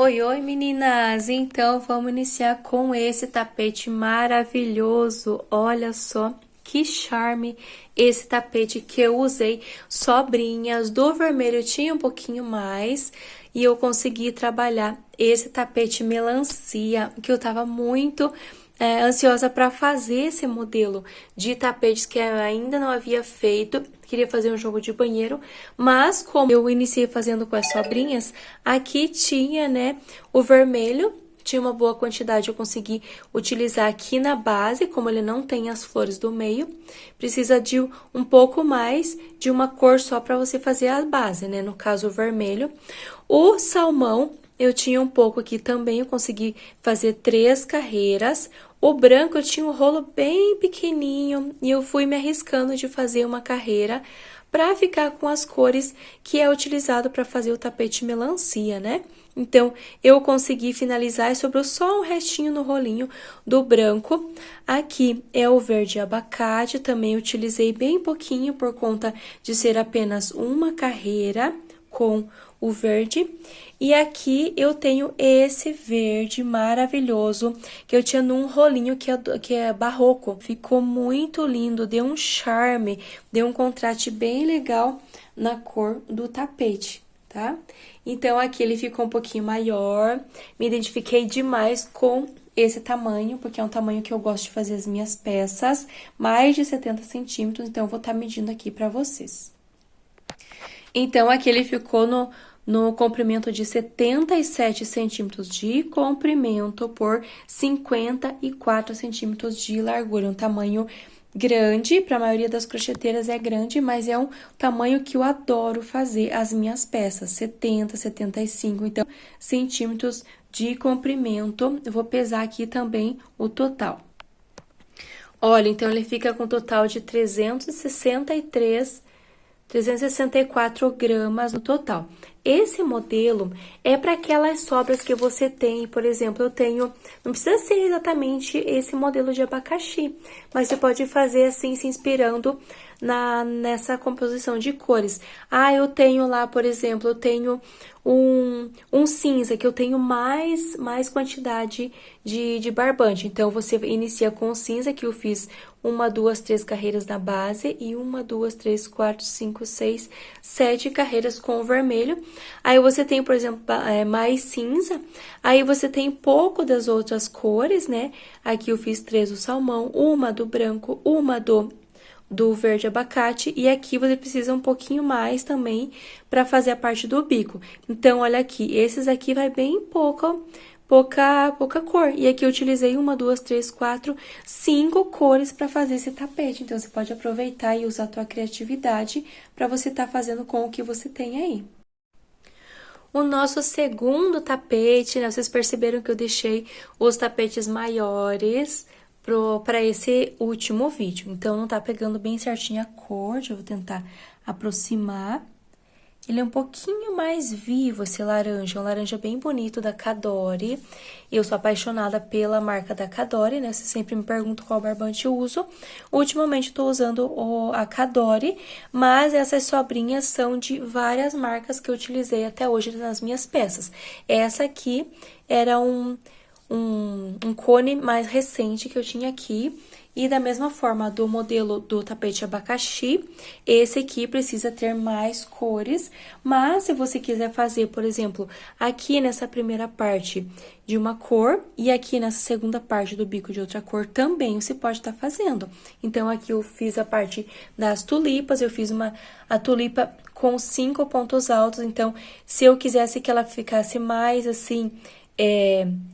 Oi, oi meninas! Então vamos iniciar com esse tapete maravilhoso. Olha só que charme esse tapete que eu usei. Sobrinhas do vermelho tinha um pouquinho mais e eu consegui trabalhar esse tapete melancia que eu tava muito ansiosa para fazer esse modelo de tapetes que eu ainda não havia feito. Queria fazer um jogo de banheiro, mas como eu iniciei fazendo com as sobrinhas, aqui tinha, né, o vermelho. Tinha uma boa quantidade, eu consegui utilizar aqui na base, como ele não tem as flores do meio. Precisa de um pouco mais de uma cor só para você fazer a base, né? No caso, o vermelho. O salmão, eu tinha um pouco aqui também, eu consegui fazer 3 carreiras. O branco eu tinha um rolo bem pequenininho e eu fui me arriscando de fazer uma carreira para ficar com as cores que é utilizado para fazer o tapete melancia, né? Então, eu consegui finalizar e sobrou só um restinho no rolinho do branco. Aqui é o verde abacate, também utilizei bem pouquinho por conta de ser apenas uma carreira com o verde. E aqui eu tenho esse verde maravilhoso que eu tinha num rolinho que é barroco. Ficou muito lindo, deu um charme, deu um contraste bem legal na cor do tapete, tá? Então, aqui ele ficou um pouquinho maior, me identifiquei demais com esse tamanho, porque é um tamanho que eu gosto de fazer as minhas peças, mais de 70 centímetros, então eu vou estar medindo aqui pra vocês. Então, aqui ele ficou no comprimento de 77 centímetros de comprimento por 54 centímetros de largura. Um tamanho grande, para a maioria das crocheteiras é grande, mas é um tamanho que eu adoro fazer as minhas peças, 70, 75, então, centímetros de comprimento. Eu vou pesar aqui também o total. Olha, então, ele fica com um total de 364 gramas no total. Esse modelo é para aquelas sobras que você tem, por exemplo, eu tenho, não precisa ser exatamente esse modelo de abacaxi, mas você pode fazer assim, se inspirando nessa composição de cores. Ah, eu tenho lá, por exemplo, eu tenho um cinza, que eu tenho mais quantidade de barbante. Então, você inicia com o cinza, que eu fiz 1, 2, 3 carreiras na base e 1, 2, 3, 4, 5, 6, 7 carreiras com o vermelho. Aí, você tem, por exemplo, mais cinza. Aí, você tem pouco das outras cores, né? Aqui eu fiz 3 do salmão, uma do branco, uma do verde abacate, e aqui você precisa um pouquinho mais também para fazer a parte do bico. Então, olha aqui, esses aqui vai bem pouca cor. E aqui eu utilizei 1, 2, 3, 4, 5 cores para fazer esse tapete. Então, você pode aproveitar e usar a tua criatividade para você estar fazendo com o que você tem aí. O nosso segundo tapete, né? Vocês perceberam que eu deixei os tapetes maiores para esse último vídeo. Então, não tá pegando bem certinho a cor, eu vou tentar aproximar. Ele é um pouquinho mais vivo, esse laranja, um laranja bem bonito da Cadore. Eu sou apaixonada pela marca da Cadore, né? Você sempre me pergunta qual barbante eu uso. Ultimamente, tô usando a Cadore, mas essas sobrinhas são de várias marcas que eu utilizei até hoje nas minhas peças. Essa aqui era um cone mais recente que eu tinha aqui. E da mesma forma, do modelo do tapete abacaxi, esse aqui precisa ter mais cores. Mas, se você quiser fazer, por exemplo, aqui nessa primeira parte de uma cor e aqui nessa segunda parte do bico de outra cor também, você pode estar fazendo. Então, aqui eu fiz a parte das tulipas, eu fiz a tulipa com 5 pontos altos. Então, se eu quisesse que ela ficasse mais assim,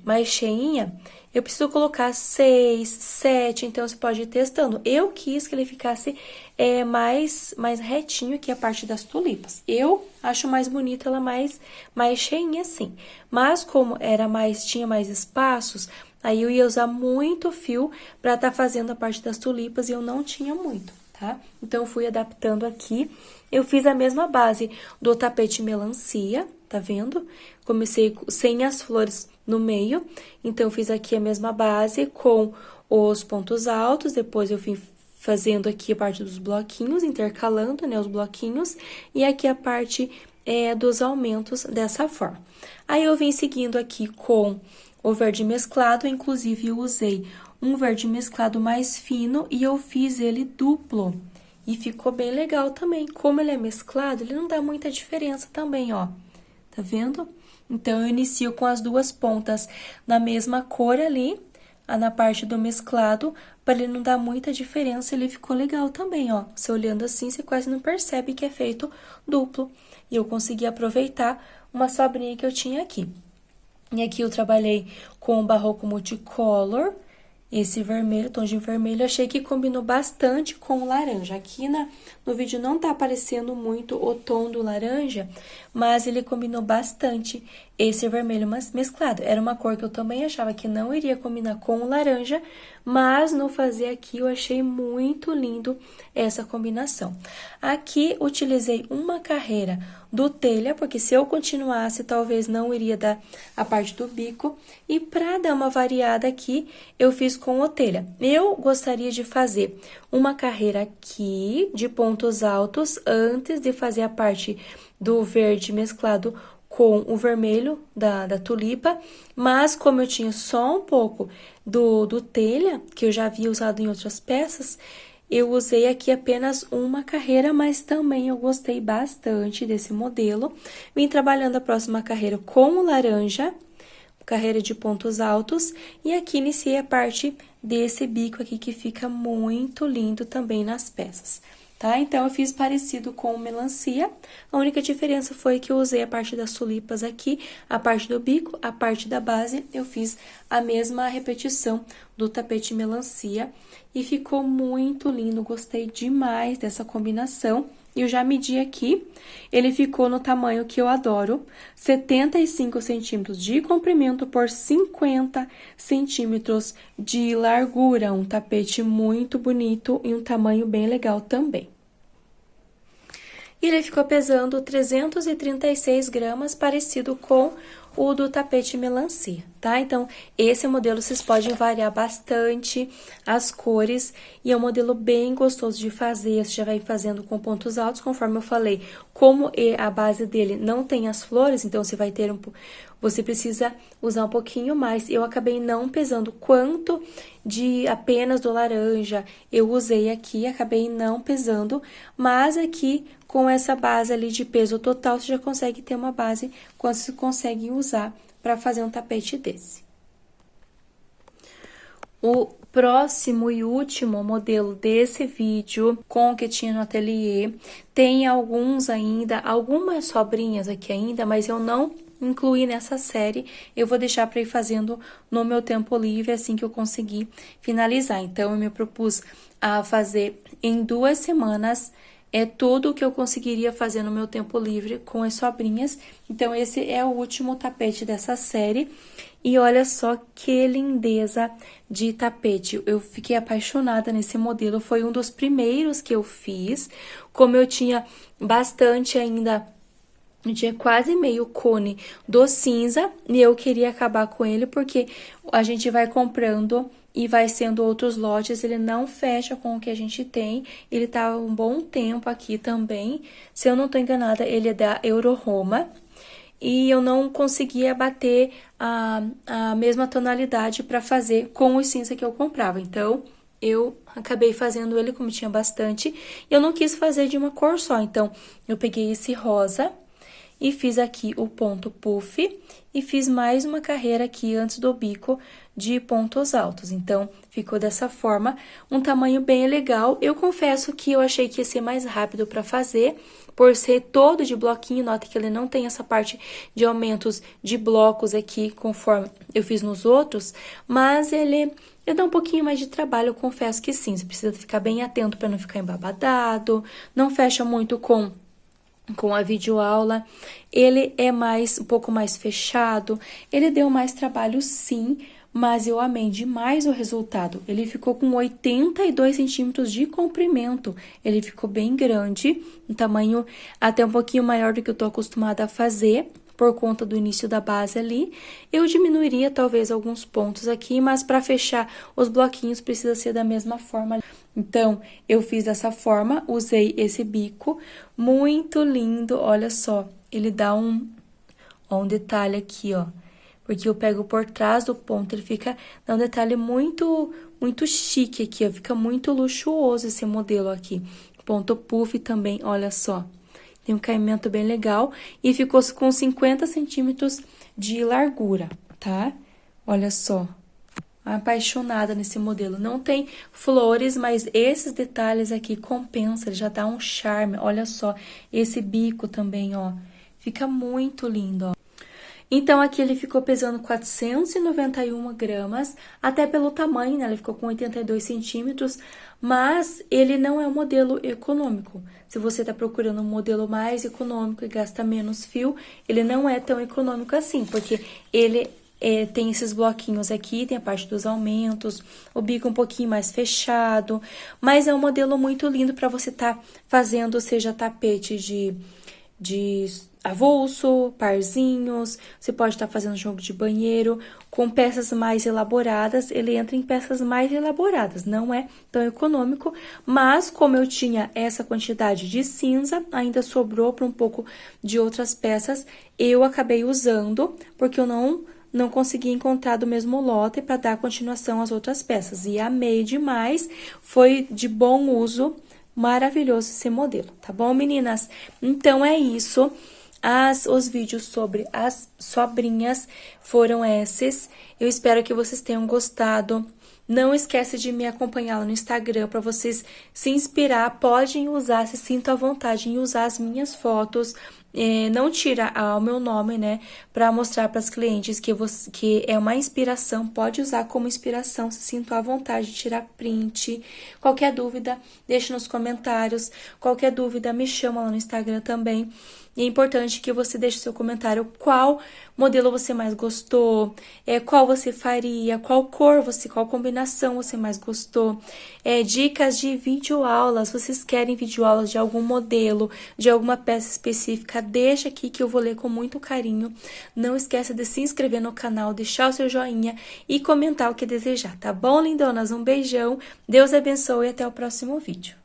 mais cheinha, eu preciso colocar 6, 7, então você pode ir testando. Eu quis que ele ficasse mais retinho aqui a parte das tulipas. Eu acho mais bonita ela mais cheinha assim. Mas como tinha mais espaços, aí eu ia usar muito fio para estar fazendo a parte das tulipas e eu não tinha muito, tá? Então, eu fui adaptando aqui. Eu fiz a mesma base do tapete melancia, tá vendo? Comecei sem as flores no meio, então, eu fiz aqui a mesma base com os pontos altos, depois eu fui fazendo aqui a parte dos bloquinhos, intercalando, né, os bloquinhos, e aqui a parte dos aumentos dessa forma. Aí, eu vim seguindo aqui com o verde mesclado, inclusive eu usei um verde mesclado mais fino e eu fiz ele duplo. E ficou bem legal também. Como ele é mesclado, ele não dá muita diferença também, ó. Tá vendo? Então, eu inicio com as duas pontas na mesma cor ali, na parte do mesclado, para ele não dar muita diferença, ele ficou legal também, ó. Você olhando assim, você quase não percebe que é feito duplo. E eu consegui aproveitar uma sobrinha que eu tinha aqui. E aqui eu trabalhei com o Barroco Multicolor, esse vermelho, tom de vermelho, achei que combinou bastante com o laranja. Aqui no vídeo não tá aparecendo muito o tom do laranja, mas ele combinou bastante esse vermelho mesclado. Era uma cor que eu também achava que não iria combinar com o laranja, mas no fazer aqui eu achei muito lindo essa combinação. Aqui utilizei uma carreira do telha, porque se eu continuasse, talvez não iria dar a parte do bico. E para dar uma variada aqui, eu fiz com o telha. Eu gostaria de fazer uma carreira aqui de pontos altos antes de fazer a parte do verde mesclado com o vermelho da tulipa, mas como eu tinha só um pouco do telha, que eu já havia usado em outras peças, eu usei aqui apenas uma carreira, mas também eu gostei bastante desse modelo. Vim trabalhando a próxima carreira com o laranja, carreira de pontos altos, e aqui iniciei a parte desse bico aqui, que fica muito lindo também nas peças. Tá? Então, eu fiz parecido com o melancia, a única diferença foi que eu usei a parte das tulipas aqui, a parte do bico, a parte da base, eu fiz a mesma repetição do tapete melancia, e ficou muito lindo, gostei demais dessa combinação. Eu já medi aqui, ele ficou no tamanho que eu adoro, 75 centímetros de comprimento por 50 centímetros de largura. Um tapete muito bonito e um tamanho bem legal também. E ele ficou pesando 336 gramas, parecido com o do tapete melancia, tá? Então, esse modelo vocês podem variar bastante as cores, e é um modelo bem gostoso de fazer. Você já vai fazendo com pontos altos, conforme eu falei. Como a base dele não tem as flores, então você vai ter você precisa usar um pouquinho mais. Eu acabei não pesando quanto de apenas do laranja eu usei aqui, acabei não pesando, mas aqui com essa base ali de peso total, você já consegue ter uma base quanto você consegue usar para fazer um tapete desse. O próximo e último modelo desse vídeo, com o que tinha no ateliê, tem alguns ainda, algumas sobrinhas aqui ainda, mas eu não incluí nessa série. Eu vou deixar para ir fazendo no meu tempo livre, assim que eu conseguir finalizar. Então, eu me propus a fazer em 2 semanas tudo o que eu conseguiria fazer no meu tempo livre com as sobrinhas. Então, esse é o último tapete dessa série. E olha só que lindeza de tapete. Eu fiquei apaixonada nesse modelo, foi um dos primeiros que eu fiz. Como eu tinha bastante ainda, eu tinha quase meio cone do cinza, e eu queria acabar com ele, porque a gente vai comprando e vai sendo outros lotes, ele não fecha com o que a gente tem. Ele tá um bom tempo aqui também. Se eu não tô enganada, ele é da Euro-Roma. E eu não conseguia bater a mesma tonalidade para fazer com o cinza que eu comprava. Então, eu acabei fazendo ele como tinha bastante. E eu não quis fazer de uma cor só. Então, eu peguei esse rosa e fiz aqui o ponto puff, e fiz mais uma carreira aqui antes do bico de pontos altos. Então, ficou dessa forma, um tamanho bem legal. Eu confesso que eu achei que ia ser mais rápido para fazer, por ser todo de bloquinho. Nota que ele não tem essa parte de aumentos de blocos aqui, conforme eu fiz nos outros, mas ele dá um pouquinho mais de trabalho, eu confesso que sim. Você precisa ficar bem atento para não ficar embabadado, não fecha muito com a videoaula. Ele é um pouco mais fechado, ele deu mais trabalho sim, mas eu amei demais o resultado. Ele ficou com 82 centímetros de comprimento, ele ficou bem grande, um tamanho até um pouquinho maior do que eu tô acostumada a fazer, por conta do início da base ali. Eu diminuiria talvez alguns pontos aqui, mas para fechar os bloquinhos precisa ser da mesma forma. Então, eu fiz dessa forma, usei esse bico, muito lindo, olha só. ele dá um detalhe aqui, ó. Porque eu pego por trás do ponto, ele dá um detalhe muito chique aqui, ó. Fica muito luxuoso esse modelo aqui. Ponto puff também, olha só. Tem um caimento bem legal e ficou com 50 centímetros de largura, tá? Olha só. Apaixonada nesse modelo. Não tem flores, mas esses detalhes aqui compensam, ele já dá um charme. Olha só, esse bico também, ó. Fica muito lindo, ó. Então, aqui ele ficou pesando 491 gramas, até pelo tamanho, né? Ele ficou com 82 centímetros, mas ele não é um modelo econômico. Se você tá procurando um modelo mais econômico e gasta menos fio, ele não é tão econômico assim, porque ele tem esses bloquinhos aqui, tem a parte dos aumentos, o bico um pouquinho mais fechado, mas é um modelo muito lindo para você tá fazendo, seja tapete de avulso, parzinhos, você pode estar fazendo jogo de banheiro, com peças mais elaboradas, ele entra em peças mais elaboradas, não é tão econômico, mas como eu tinha essa quantidade de cinza, ainda sobrou para um pouco de outras peças, eu acabei usando, porque eu não consegui encontrar do mesmo lote para dar continuação às outras peças. E amei demais, foi de bom uso, maravilhoso esse modelo, tá bom, meninas? Então, é isso. Os vídeos sobre as sobrinhas foram esses. Eu espero que vocês tenham gostado. Não esquece de me acompanhar lá no Instagram para vocês se inspirar. Podem usar, se sintam à vontade em usar as minhas fotos. Não tira o meu nome, né? Para mostrar para as clientes que é uma inspiração. Pode usar como inspiração, se sintam à vontade de tirar print. Qualquer dúvida, deixe nos comentários. Qualquer dúvida, me chama lá no Instagram também. E é importante que você deixe seu comentário qual modelo você mais gostou, qual você faria, qual cor qual combinação você mais gostou. Dicas de videoaulas, vocês querem videoaulas de algum modelo, de alguma peça específica, deixa aqui que eu vou ler com muito carinho. Não esqueça de se inscrever no canal, deixar o seu joinha e comentar o que desejar, tá bom, lindonas? Um beijão, Deus abençoe e até o próximo vídeo.